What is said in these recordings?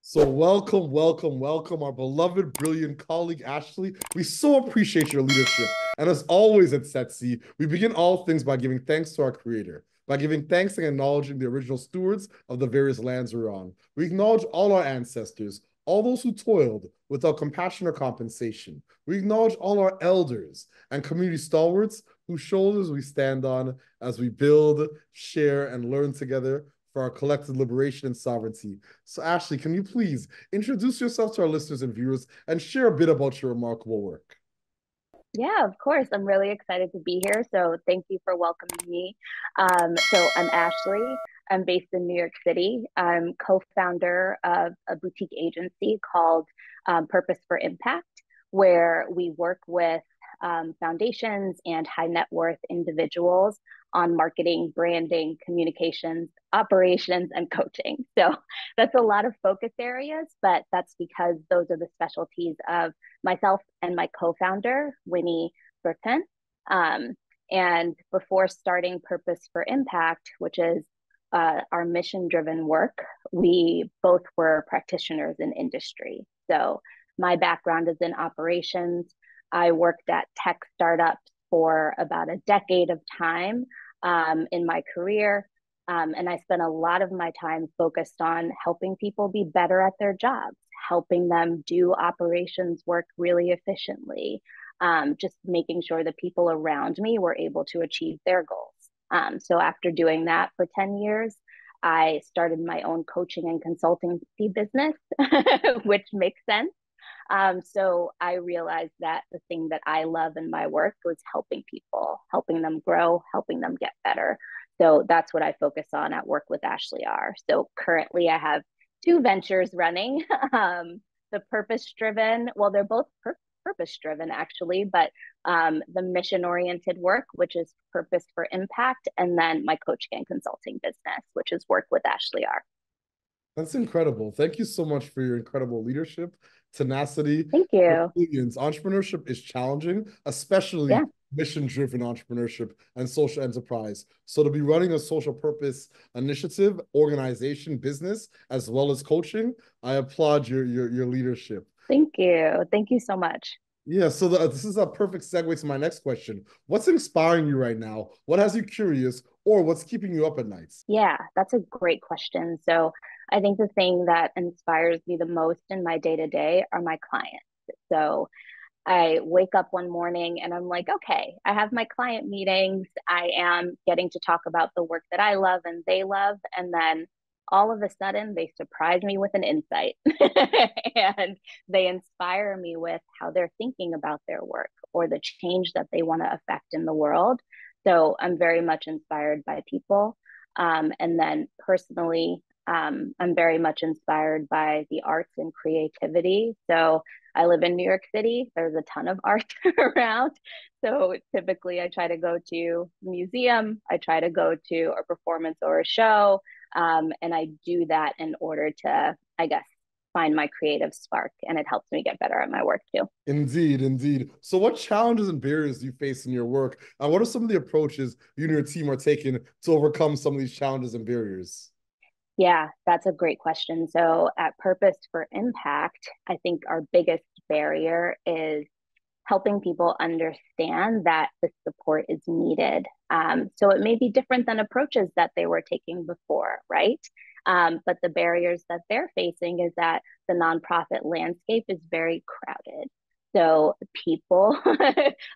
So welcome, our beloved, brilliant colleague, Ashley. We so appreciate your leadership. And as always at Setsi, we begin all things by giving thanks to our creator, by giving thanks and acknowledging the original stewards of the various lands we're on. We acknowledge all our ancestors, all those who toiled without compassion or compensation. We acknowledge all our elders and community stalwarts whose shoulders we stand on as we build, share, and learn together for our collective liberation and sovereignty. So, Ashley, can you please introduce yourself to our listeners and viewers and share a bit about your remarkable work? Yeah, of course. I'm really excited to be here. So thank you for welcoming me. So I'm Ashley. I'm based in New York City. I'm co-founder of a boutique agency called Purpose for Impact, where we work with foundations and high net worth individuals on marketing, branding, communications, operations, and coaching. So that's a lot of focus areas, but that's because those are the specialties of myself and my co-founder, Winnie Burton. Um, and before starting Purpose for Impact, which is our mission-driven work, we both were practitioners in industry. So my background is in operations. I worked at tech startups for about a decade of time in my career. And I spent a lot of my time focused on helping people be better at their jobs, helping them do operations work really efficiently, just making sure the people around me were able to achieve their goals. So after doing that for 10 years, I started my own coaching and consultancy business, which makes sense. So I realized that the thing that I love in my work was helping people, helping them grow, helping them get better. So that's what I focus on at Work with Ashley R. So currently I have two ventures running. The purpose driven, well, they're both purpose driven actually, but the mission oriented work, which is Purpose for Impact, and then my coaching and consulting business, which is Work with Ashley R. That's incredible. Thank you so much for your incredible leadership, tenacity, Thank you. resilience. Entrepreneurship is challenging, especially Yeah. mission-driven entrepreneurship and social enterprise. So to be running a social purpose initiative, organization, business, as well as coaching, I applaud your leadership. Thank you. Thank you so much. Yeah, so this is a perfect segue to my next question. What's inspiring you right now? What has you curious, or what's keeping you up at nights? Yeah, that's a great question. So I think the thing that inspires me the most in my day to day are my clients. So I wake up one morning and I'm like, okay, I have my client meetings. I am getting to talk about the work that I love and they love. And then all of a sudden, they surprise me with an insight and they inspire me with how they're thinking about their work or the change that they want to affect in the world. So I'm very much inspired by people. And then personally, I'm very much inspired by the arts and creativity. So I live in New York City. There's a ton of art around. So typically I try to go to a museum, I try to go to a performance or a show. And I do that in order to, I guess, find my creative spark. And it helps me get better at my work too. Indeed, indeed. So, what challenges and barriers do you face in your work? And what are some of the approaches you and your team are taking to overcome some of these challenges and barriers? Yeah, that's a great question. So at Purpose for Impact, I think our biggest barrier is helping people understand that the support is needed. So it may be different than approaches that they were taking before, right? But the barriers that they're facing is that the nonprofit landscape is very crowded. So people,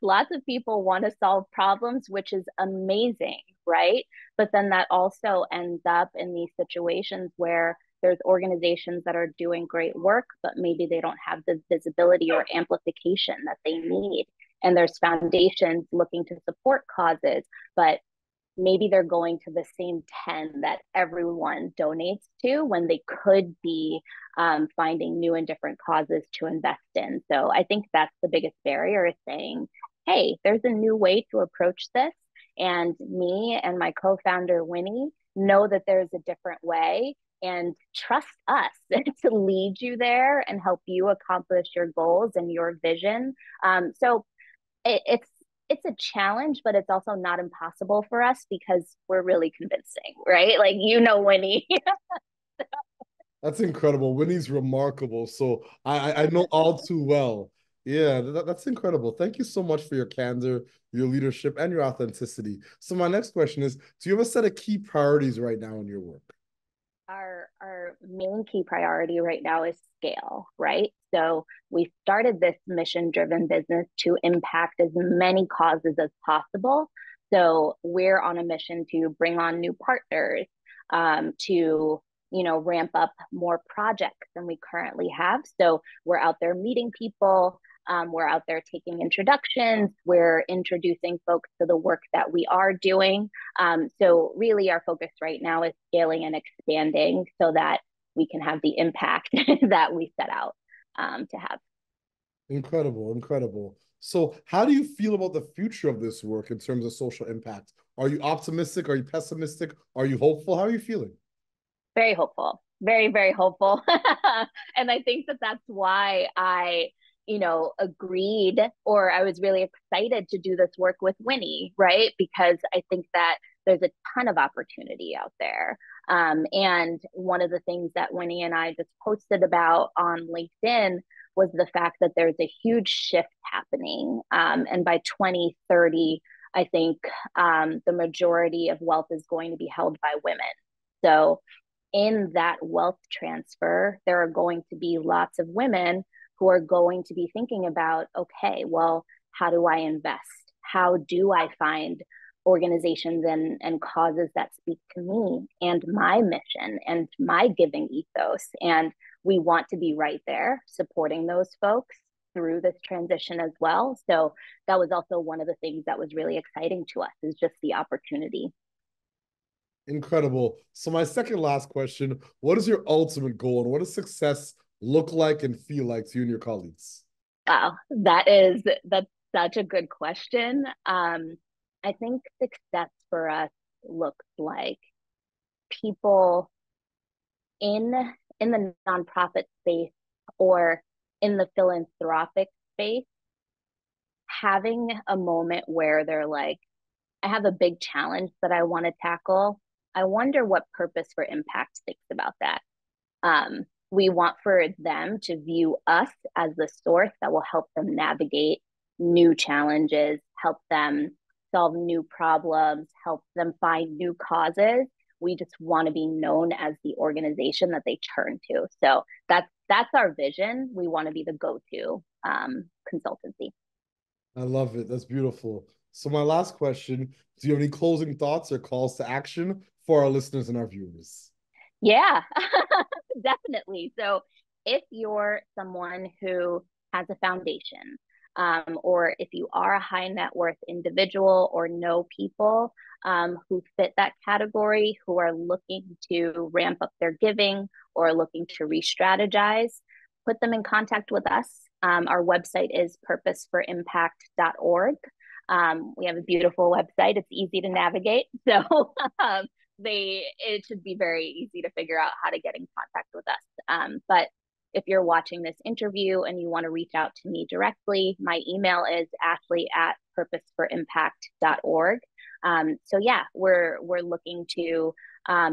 lots of people want to solve problems, which is amazing, right? But then that also ends up in these situations where there's organizations that are doing great work, but maybe they don't have the visibility or amplification that they need. And there's foundations looking to support causes, but maybe they're going to the same 10 that everyone donates to when they could be finding new and different causes to invest in. So I think that's the biggest barrier is saying, hey, there's a new way to approach this. And me and my co founder, Winnie, know that there's a different way and trust us to lead you there and help you accomplish your goals and your vision. So it's a challenge, but it's also not impossible for us because we're really convincing, right? Like Winnie. That's incredible. Winnie's remarkable. So I know all too well. Yeah, that's incredible. Thank you so much for your candor, your leadership, and your authenticity. So my next question is, do you have a set of key priorities right now in your work? Our main key priority right now is scale, right? So we started this mission driven business to impact as many causes as possible. So we're on a mission to bring on new partners, to ramp up more projects than we currently have. So we're out there meeting people. We're out there taking introductions. We're introducing folks to the work that we are doing. So really our focus right now is scaling and expanding so that we can have the impact that we set out to have. Incredible, incredible. So how do you feel about the future of this work in terms of social impact? Are you optimistic? Are you pessimistic? Are you hopeful? How are you feeling? Very hopeful, very, very hopeful. And I think that that's why agreed, or I was really excited to do this work with Winnie, right? Because I think that there's a ton of opportunity out there. And one of the things that Winnie and I just posted about on LinkedIn was the fact that there's a huge shift happening. And by 2030, I think the majority of wealth is going to be held by women. So in that wealth transfer, there are going to be lots of women who are going to be thinking about, okay, well, how do I invest? How do I find organizations and causes that speak to me and my mission and my giving ethos? And we want to be right there supporting those folks through this transition as well. So that was also one of the things that was really exciting to us, is just the opportunity. Incredible. So my second last question, what is your ultimate goal and what does success look like and feel like to you and your colleagues? Wow, that's such a good question. I think success for us looks like people in in the nonprofit space or in the philanthropic space having a moment where they're like, I have a big challenge that I want to tackle. I wonder what Purpose for Impact thinks about that. We want for them to view us as the source that will help them navigate new challenges, help them solve new problems, help them find new causes. We just want to be known as the organization that they turn to. So that's our vision. We want to be the go-to consultancy. I love it. That's beautiful. So my last question, do you have any closing thoughts or calls to action for our listeners and our viewers? Yeah, definitely. So if you're someone who has a foundation, or if you are a high net worth individual or know people who fit that category, who are looking to ramp up their giving or looking to re strategize, put them in contact with us. Our website is purposeforimpact.org. We have a beautiful website. It's easy to navigate. So it should be very easy to figure out how to get in contact with us. But if you're watching this interview and you want to reach out to me directly, my email is ashley@purposeforimpact.org. So yeah, we're looking to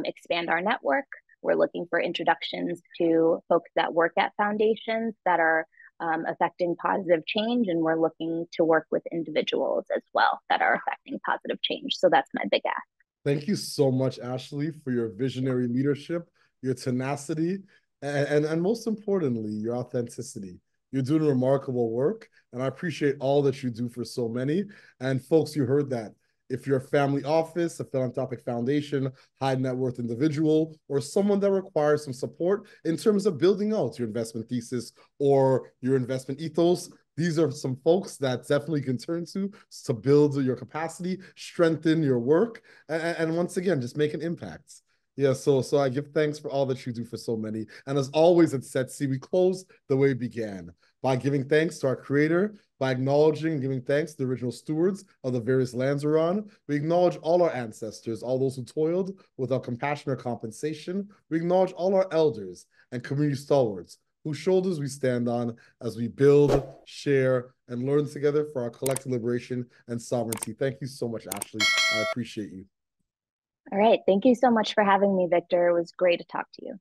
expand our network. We're looking for introductions to folks that work at foundations that are affecting positive change, and we're looking to work with individuals as well that are affecting positive change. So that's my big ask. Thank you so much, Ashley, for your visionary leadership, your tenacity, and most importantly, your authenticity. You're doing remarkable work, and I appreciate all that you do for so many. And folks, you heard that. If you're a family office, a philanthropic foundation, high net worth individual, or someone that requires some support in terms of building out your investment thesis or your investment ethos, these are some folks that definitely can turn to build your capacity, strengthen your work, and once again, just make an impact. Yeah, so I give thanks for all that you do for so many. And as always at SETC, we close the way we began by giving thanks to our creator, by acknowledging and giving thanks to the original stewards of the various lands we're on. We acknowledge all our ancestors, all those who toiled without compassion or compensation. We acknowledge all our elders and community stalwarts whose shoulders we stand on as we build, share, and learn together for our collective liberation and sovereignty. Thank you so much, Ashley. I appreciate you. All right. Thank you so much for having me, Victor. It was great to talk to you.